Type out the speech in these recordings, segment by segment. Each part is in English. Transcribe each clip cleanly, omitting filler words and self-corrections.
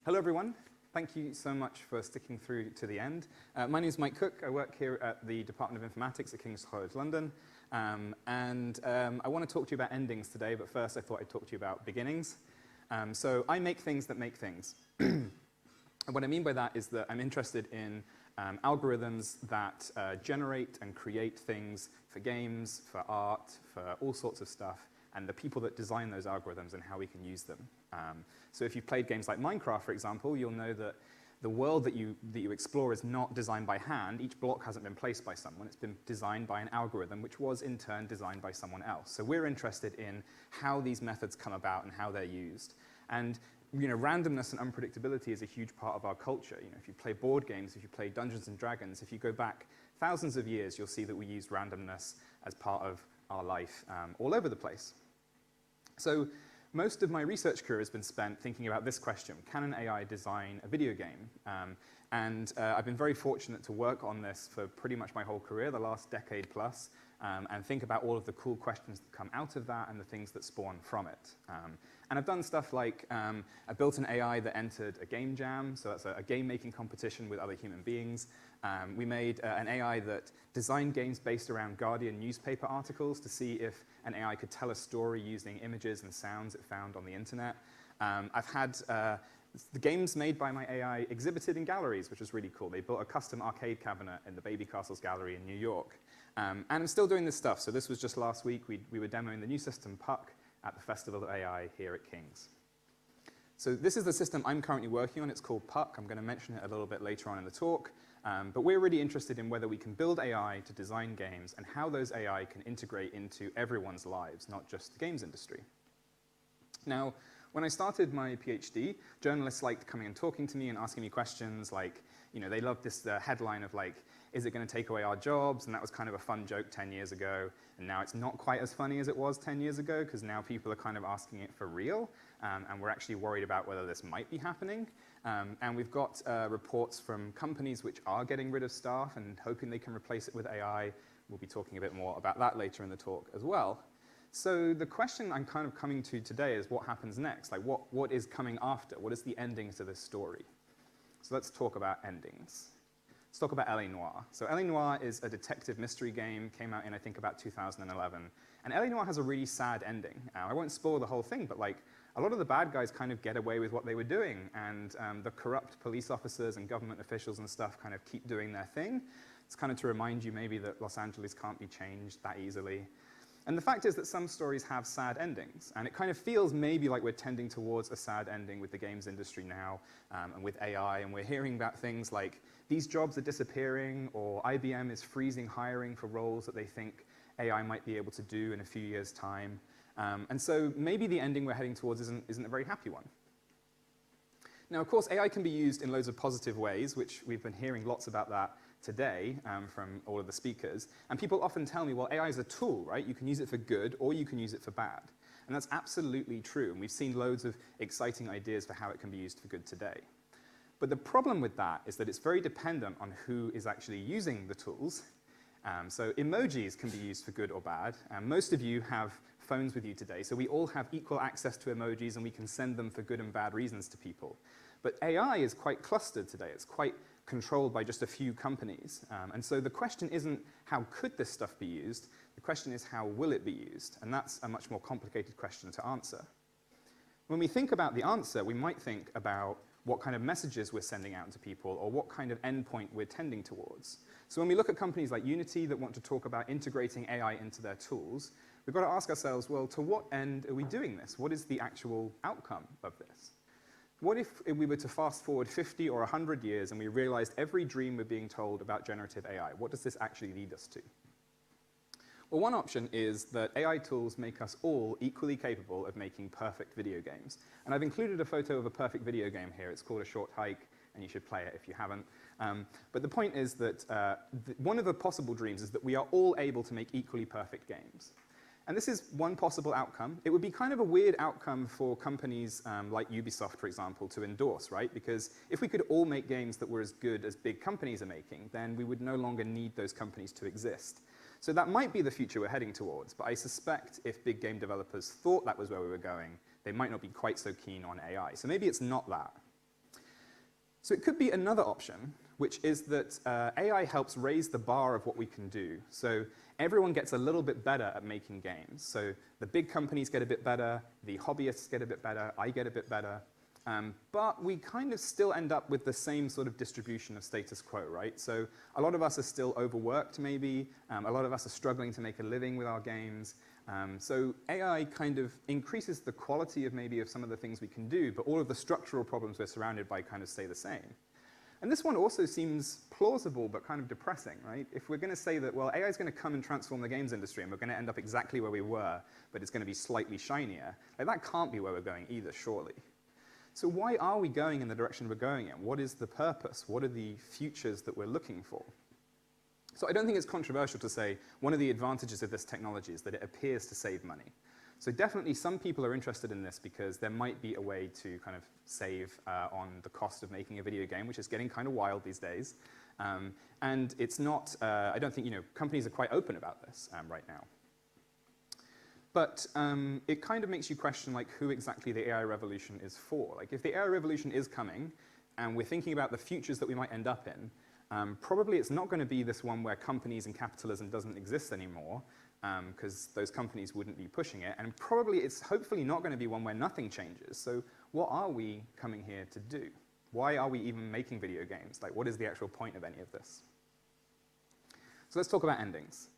Hello, everyone. Thank you so much for sticking through to the end. My name is Mike Cook. I work here at the Department of Informatics at King's College London. I want to talk to you about endings today, but first I thought I'd talk to you about beginnings. So I make things that make things. And what I mean by that is that I'm interested in algorithms that generate and create things for games, for art, for all sorts of stuff, and the people that design those algorithms and how we can use them. So if you've played games like Minecraft, for example, you'll know that the world that you explore is not designed by hand. Each block hasn't been placed by someone. It's been designed by an algorithm, which was in turn designed by someone else. So we're interested in how these methods come about and how they're used. And randomness and unpredictability is a huge part of our culture. If you play board games, if you play Dungeons and Dragons, if you go back thousands of years, you'll see that we use randomness as part of our life all over the place. So most of my research career has been spent thinking about this question: can an AI design a video game? I've been very fortunate to work on this for pretty much my whole career, the last decade plus, and think about all of the cool questions that come out of that and the things that spawn from it. And I've done stuff like I built an AI that entered a game jam, so that's a game-making competition with other human beings. We made an AI that designed games based around Guardian newspaper articles to see if an AI could tell a story using images and sounds it found on the internet. I've had the games made by my AI exhibited in galleries, which was really cool. They built a custom arcade cabinet in the Baby Castles Gallery in New York. And I'm still doing this stuff. So this was just last week. We were demoing the new system, Puck, at the Festival of AI here at King's. So this is the system I'm currently working on. It's called Puck. I'm going to mention it a little bit later on in the talk. But we're really interested in whether we can build AI to design games and how those AI can integrate into everyone's lives, not just the games industry. Now, when I started my PhD, journalists liked coming and talking to me and asking me questions like, they loved this headline of like, is it going to take away our jobs? And that was kind of a fun joke 10 years ago. And now it's not quite as funny as it was 10 years ago, because now people are kind of asking it for real. And we're actually worried about whether this might be happening. And we've got reports from companies which are getting rid of staff and hoping they can replace it with AI. We'll be talking a bit more about that later in the talk as well. So the question I'm kind of coming to today is what happens next? Like what is coming after? What is the ending to this story? So let's talk about endings. Let's talk about L.A. Noire. So L.A. Noire is a detective mystery game, came out in, I think, about 2011. And L.A. Noire has a really sad ending. I won't spoil the whole thing, but like a lot of the bad guys kind of get away with what they were doing. And the corrupt police officers and government officials and stuff kind of keep doing their thing. It's kind of to remind you maybe that Los Angeles can't be changed that easily. And the fact is that some stories have sad endings, and it kind of feels maybe like we're tending towards a sad ending with the games industry now, and with AI, and we're hearing about things like these jobs are disappearing, or IBM is freezing hiring for roles that they think AI might be able to do in a few years' time. And so maybe the ending we're heading towards isn't a very happy one. Now, of course, AI can be used in loads of positive ways, which we've been hearing lots about that today from all of the speakers. And people often tell me, well, AI is a tool, right? You can use it for good, or you can use it for bad. And that's absolutely true. And we've seen loads of exciting ideas for how it can be used for good today. But the problem with that is that it's very dependent on who is actually using the tools. So emojis can be used for good or bad. Most of you have phones with you today, so we all have equal access to emojis, and we can send them for good and bad reasons to people. But AI is quite clustered today. It's quite controlled by just a few companies. And so the question isn't how could this stuff be used, the question is how will it be used? And that's a much more complicated question to answer. When we think about the answer, we might think about what kind of messages we're sending out to people, or what kind of endpoint we're tending towards. So when we look at companies like Unity that want to talk about integrating AI into their tools, we've got to ask ourselves, well, to what end are we doing this? What is the actual outcome of this? What if we were to fast forward 50 or 100 years and we realized every dream we're being told about generative AI? What does this actually lead us to? Well, one option is that AI tools make us all equally capable of making perfect video games. And I've included a photo of a perfect video game here. It's called A Short Hike, and you should play it if you haven't. But the point is that one of the possible dreams is that we are all able to make equally perfect games. And this is one possible outcome. It would be kind of a weird outcome for companies like Ubisoft, for example, to endorse, right? Because if we could all make games that were as good as big companies are making, then we would no longer need those companies to exist. So that might be the future we're heading towards, but I suspect if big game developers thought that was where we were going, they might not be quite so keen on AI. So maybe it's not that. So it could be another option, which is that AI helps raise the bar of what we can do. So everyone gets a little bit better at making games. So the big companies get a bit better, the hobbyists get a bit better, I get a bit better. But we kind of still end up with the same sort of distribution of status quo, right? So a lot of us are still overworked, maybe. A lot of us are struggling to make a living with our games. So AI kind of increases the quality of maybe of some of the things we can do, but all of the structural problems we're surrounded by kind of stay the same. And this one also seems plausible, but kind of depressing, right? If we're going to say that, well, AI is going to come and transform the games industry, and we're going to end up exactly where we were, but it's going to be slightly shinier, like, that can't be where we're going either, surely. So why are we going in the direction we're going in? What is the purpose? What are the futures that we're looking for? So I don't think it's controversial to say one of the advantages of this technology is that it appears to save money. So definitely some people are interested in this because there might be a way to kind of save on the cost of making a video game, which is getting kind of wild these days. And it's not, I don't think, companies are quite open about this right now. But it kind of makes you question, like, who exactly the AI revolution is for. Like, if the AI revolution is coming, and we're thinking about the futures that we might end up in, probably it's not going to be this one where companies and capitalism doesn't exist anymore, because those companies wouldn't be pushing it. And probably it's hopefully not going to be one where nothing changes. So what are we coming here to do? Why are we even making video games? Like, what is the actual point of any of this? So let's talk about endings.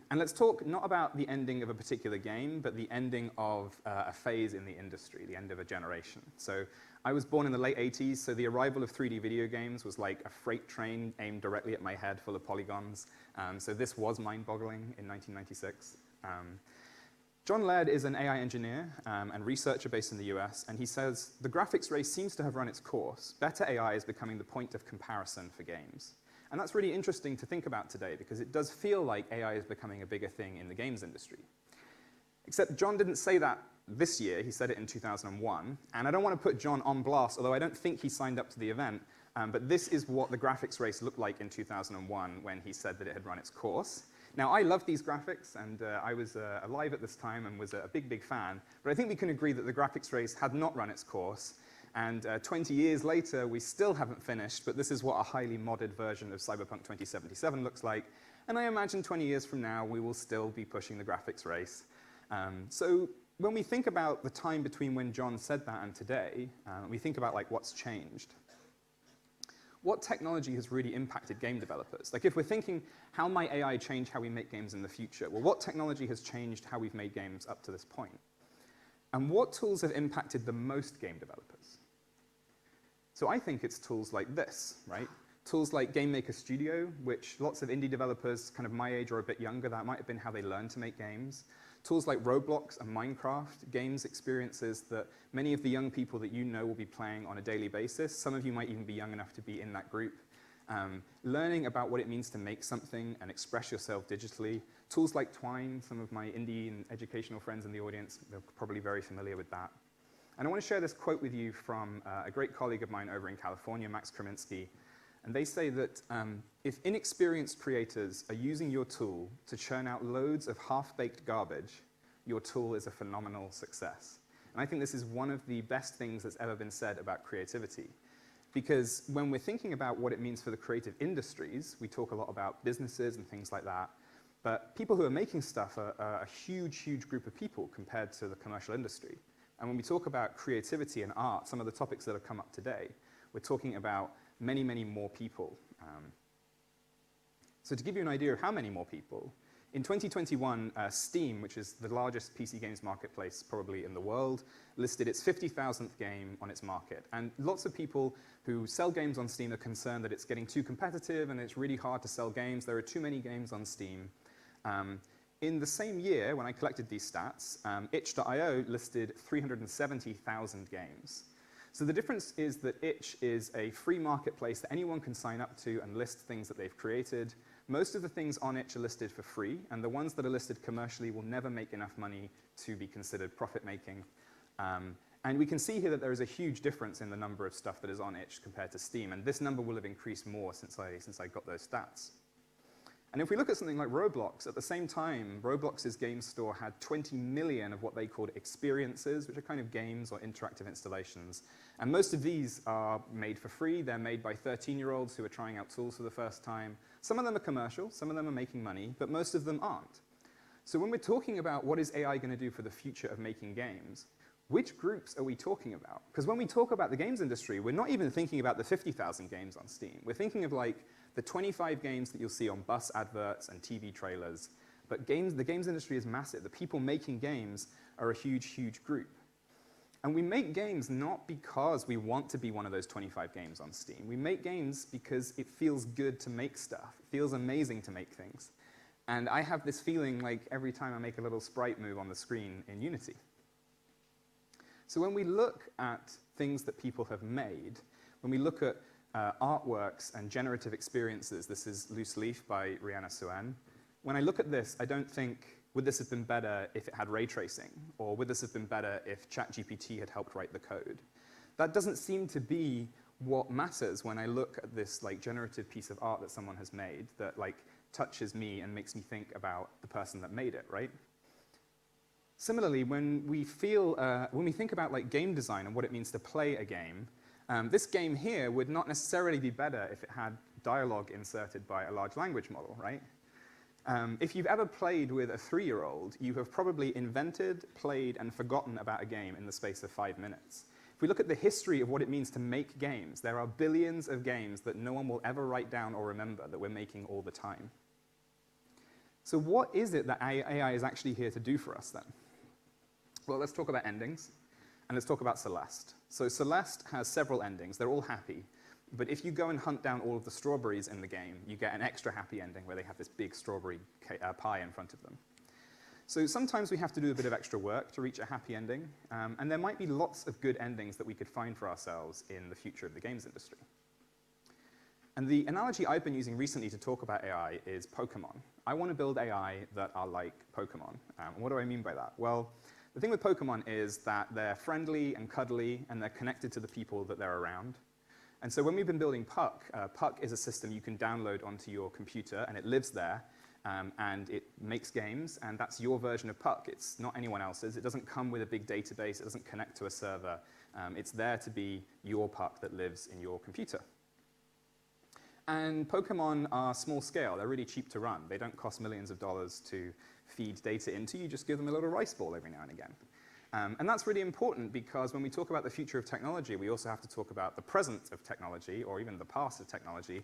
And let's talk not about the ending of a particular game, but the ending of a phase in the industry, the end of a generation. So I was born in the late 80s, so the arrival of 3D video games was like a freight train aimed directly at my head full of polygons. So this was mind-boggling in 1996. John Laird is an AI engineer and researcher based in the US, and he says, the graphics race seems to have run its course. Better AI is becoming the point of comparison for games. And that's really interesting to think about today, because it does feel like AI is becoming a bigger thing in the games industry. Except John didn't say that this year, he said it in 2001. And I don't want to put John on blast, although I don't think he signed up to the event, but this is what the graphics race looked like in 2001 when he said that it had run its course. Now, I love these graphics, and I was alive at this time and was a big, big fan, but I think we can agree that the graphics race had not run its course. And 20 years later, we still haven't finished, but this is what a highly modded version of Cyberpunk 2077 looks like. And I imagine 20 years from now, we will still be pushing the graphics race. So when we think about the time between when John said that and today, we think about, like, what's changed. What technology has really impacted game developers? Like, if we're thinking, how might AI change how we make games in the future? Well, what technology has changed how we've made games up to this point? And what tools have impacted the most game developers? So I think it's tools like this, right? Tools like Game Maker Studio, which lots of indie developers kind of my age or a bit younger, that might have been how they learned to make games. Tools like Roblox and Minecraft, games experiences that many of the young people that you know will be playing on a daily basis. Some of you might even be young enough to be in that group. Learning about what it means to make something and express yourself digitally. Tools like Twine, some of my indie and educational friends in the audience, they're probably very familiar with that. And I want to share this quote with you from a great colleague of mine over in California, Max Kreminsky. And they say that if inexperienced creators are using your tool to churn out loads of half-baked garbage, your tool is a phenomenal success. And I think this is one of the best things that's ever been said about creativity. Because when we're thinking about what it means for the creative industries, we talk a lot about businesses and things like that. But people who are making stuff are a huge, huge group of people compared to the commercial industry. And when we talk about creativity and art, some of the topics that have come up today, we're talking about many, many more people. So to give you an idea of how many more people, in 2021, Steam, which is the largest PC games marketplace probably in the world, listed its 50,000th game on its market. And lots of people who sell games on Steam are concerned that it's getting too competitive and it's really hard to sell games. There are too many games on Steam. In the same year, when I collected these stats, itch.io listed 370,000 games. So the difference is that itch is a free marketplace that anyone can sign up to and list things that they've created. Most of the things on itch are listed for free, and the ones that are listed commercially will never make enough money to be considered profit-making. And we can see here that there is a huge difference in the number of stuff that is on itch compared to Steam, and this number will have increased more since I got those stats. And if we look at something like Roblox, at the same time, Roblox's game store had 20 million of what they called experiences, which are kind of games or interactive installations. And most of these are made for free. They're made by 13-year-olds who are trying out tools for the first time. Some of them are commercial, some of them are making money, but most of them aren't. So when we're talking about what is AI going to do for the future of making games, which groups are we talking about? Because when we talk about the games industry, we're not even thinking about the 50,000 games on Steam. We're thinking of like the 25 games that you'll see on bus adverts and TV trailers. But the games industry is massive. The people making games are a huge, huge group. And we make games not because we want to be one of those 25 games on Steam. We make games because it feels good to make stuff. It feels amazing to make things. And I have this feeling like every time I make a little sprite move on the screen in Unity. So when we look at things that people have made, when we look at artworks and generative experiences, this is Loose Leaf by Rihanna Suen. When I look at this, I don't think, would this have been better if it had ray tracing? Or would this have been better if ChatGPT had helped write the code? That doesn't seem to be what matters when I look at this like generative piece of art that someone has made that like touches me and makes me think about the person that made it, right? Similarly, when we think about like game design and what it means to play a game, this game here would not necessarily be better if it had dialogue inserted by a large language model, right? If you've ever played with a 3-year-old, you have probably invented, played, and forgotten about a game in the space of 5 minutes. If we look at the history of what it means to make games, there are billions of games that no one will ever write down or remember that we're making all the time. So what is it that AI is actually here to do for us then? Well, let's talk about endings, and let's talk about Celeste. So Celeste has several endings. They're all happy. But if you go and hunt down all of the strawberries in the game, you get an extra happy ending where they have this big strawberry pie in front of them. So sometimes we have to do a bit of extra work to reach a happy ending, and there might be lots of good endings that we could find for ourselves in the future of the games industry. And the analogy I've been using recently to talk about AI is Pokemon. I want to build AI that are like Pokemon. What do I mean by that? Well, the thing with Pokemon is that they're friendly and cuddly, and they're connected to the people that they're around. And so when we've been building Puck, Puck is a system you can download onto your computer, and it lives there, and it makes games, and that's your version of Puck. It's not anyone else's. It doesn't come with a big database. It doesn't connect to a server. It's there to be your Puck that lives in your computer. And Pokemon are small scale. They're really cheap to run. They don't cost millions of dollars to feed data into. You just give them a little rice ball every now and again. And that's really important because when we talk about the future of technology, we also have to talk about the present of technology or even the past of technology.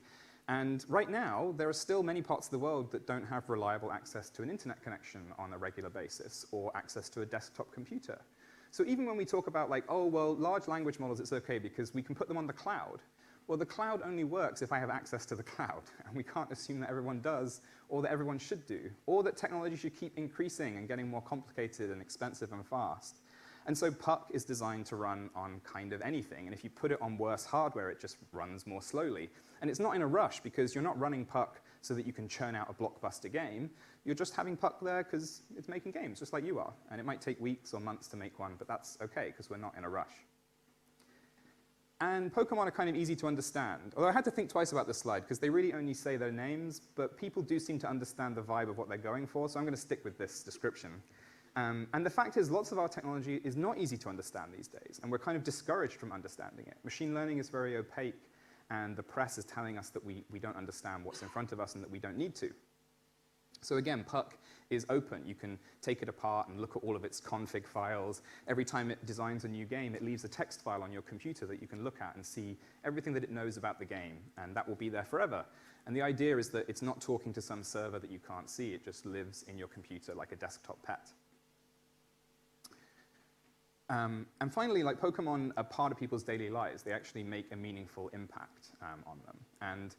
And right now, there are still many parts of the world that don't have reliable access to an internet connection on a regular basis or access to a desktop computer. So even when we talk about like, oh, well, large language models, it's okay because we can put them on the cloud. Well, the cloud only works if I have access to the cloud, and we can't assume that everyone does, or that everyone should do, or that technology should keep increasing and getting more complicated and expensive and fast. And so Puck is designed to run on kind of anything, and if you put it on worse hardware, it just runs more slowly. And it's not in a rush, because you're not running Puck so that you can churn out a blockbuster game. You're just having Puck there because it's making games, just like you are. And it might take weeks or months to make one, but that's okay, because we're not in a rush. And Pokemon are kind of easy to understand. Although I had to think twice about this slide, because they really only say their names, but people do seem to understand the vibe of what they're going for, so I'm going to stick with this description. And the fact is, lots of our technology is not easy to understand these days, and we're kind of discouraged from understanding it. Machine learning is very opaque, and the press is telling us that we don't understand what's in front of us and that we don't need to. So again, Puck is open. You can take it apart and look at all of its config files. Every time it designs a new game, it leaves a text file on your computer that you can look at and see everything that it knows about the game, and that will be there forever. And the idea is that it's not talking to some server that you can't see. It just lives in your computer like a desktop pet. And finally, like Pokemon are part of people's daily lives. They actually make a meaningful impact on them. And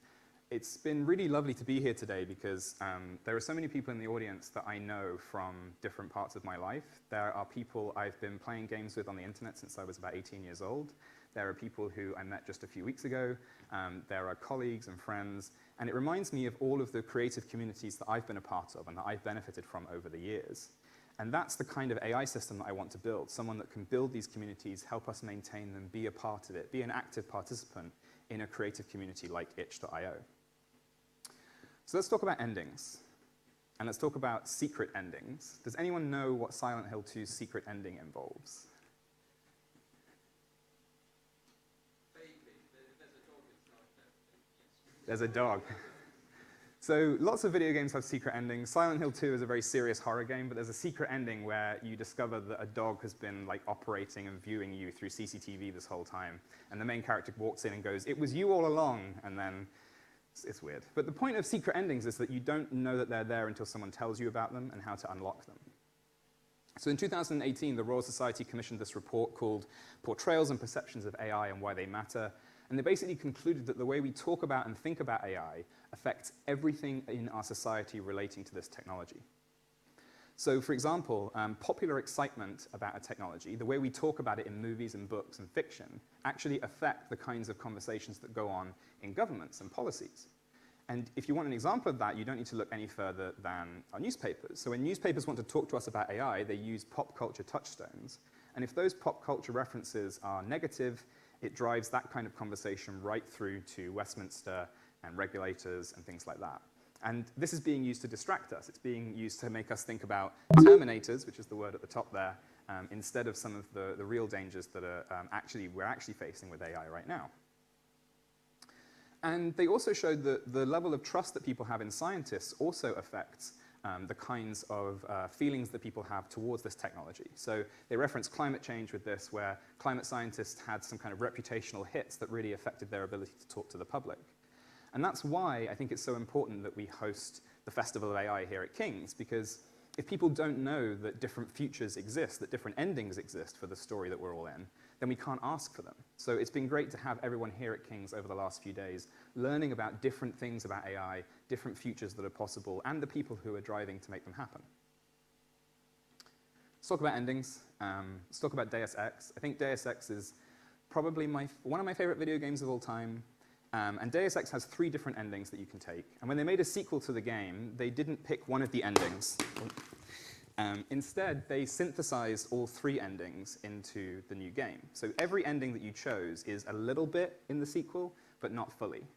it's been really lovely to be here today because there are so many people in the audience that I know from different parts of my life. There are people I've been playing games with on the internet since I was about 18 years old. There are people who I met just a few weeks ago. There are colleagues and friends. And it reminds me of all of the creative communities that I've been a part of and that I've benefited from over the years. And that's the kind of AI system that I want to build, someone that can build these communities, help us maintain them, be a part of it, be an active participant in a creative community like itch.io. So let's talk about endings. And let's talk about secret endings. Does anyone know what Silent Hill 2's secret ending involves? There's a dog. So lots of video games have secret endings. Silent Hill 2 is a very serious horror game, but there's a secret ending where you discover that a dog has been operating and viewing you through CCTV this whole time. And the main character walks in and goes, "It was you all along," and then it's weird. But the point of secret endings is that you don't know that they're there until someone tells you about them and how to unlock them. So in 2018, the Royal Society commissioned this report called Portrayals and Perceptions of AI and Why They Matter. And they basically concluded that the way we talk about and think about AI affects everything in our society relating to this technology. So for example, popular excitement about a technology, the way we talk about it in movies and books and fiction, actually affect the kinds of conversations that go on in governments and policies. And if you want an example of that, you don't need to look any further than our newspapers. So when newspapers want to talk to us about AI, they use pop culture touchstones. And if those pop culture references are negative, it drives that kind of conversation right through to Westminster and regulators and things like that. And this is being used to distract us. It's being used to make us think about terminators, which is the word at the top there, instead of some of the real dangers that are we're actually facing with AI right now. And they also showed that the level of trust that people have in scientists also affects the kinds of feelings that people have towards this technology. So they reference climate change with this, where climate scientists had some kind of reputational hits that really affected their ability to talk to the public. And that's why I think it's so important that we host the Festival of AI here at King's, because if people don't know that different futures exist, that different endings exist for the story that we're all in, then we can't ask for them. So it's been great to have everyone here at King's over the last few days learning about different things about AI, different futures that are possible, and the people who are driving to make them happen. Let's talk about endings. Let's talk about Deus Ex. I think Deus Ex is probably one of my favorite video games of all time. And Deus Ex has 3 different endings that you can take. And when they made a sequel to the game, they didn't pick one of the endings. Instead, they synthesized all 3 endings into the new game. So every ending that you chose is a little bit in the sequel, but not fully.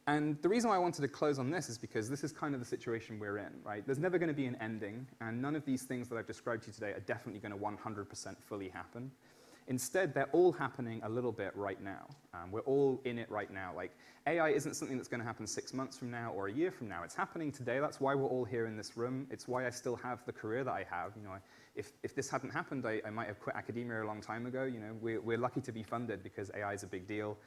And the reason why I wanted to close on this is because this is kind of the situation we're in, right? There's never going to be an ending, and none of these things that I've described to you today are definitely going to 100% fully happen. Instead, they're all happening a little bit right now. We're all in it right now. Like, AI isn't something that's going to happen 6 months from now or a year from now. It's happening today. That's why we're all here in this room. It's why I still have the career that I have. You know, if this hadn't happened, I might have quit academia a long time ago. You know, we're lucky to be funded because AI is a big deal.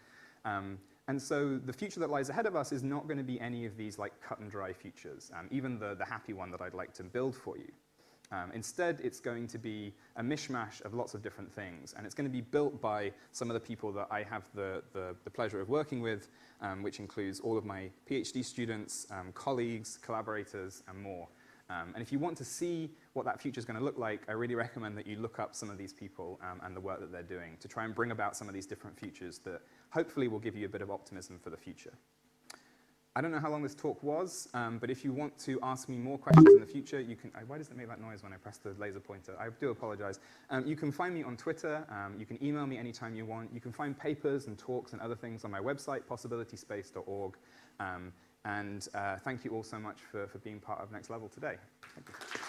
And so the future that lies ahead of us is not going to be any of these cut and dry futures, even the happy one that I'd like to build for you. Instead, it's going to be a mishmash of lots of different things, and it's going to be built by some of the people that I have the pleasure of working with, which includes all of my PhD students, colleagues, collaborators, and more. And if you want to see what that future is going to look like, I really recommend that you look up some of these people and the work that they're doing to try and bring about some of these different futures that hopefully will give you a bit of optimism for the future. I don't know how long this talk was, but if you want to ask me more questions in the future, you can. Why does it make that noise when I press the laser pointer? I do apologize. You can find me on Twitter. You can email me anytime you want. You can find papers and talks and other things on my website, possibilityspace.org. And thank you all so much for being part of Next Level today. Thank you.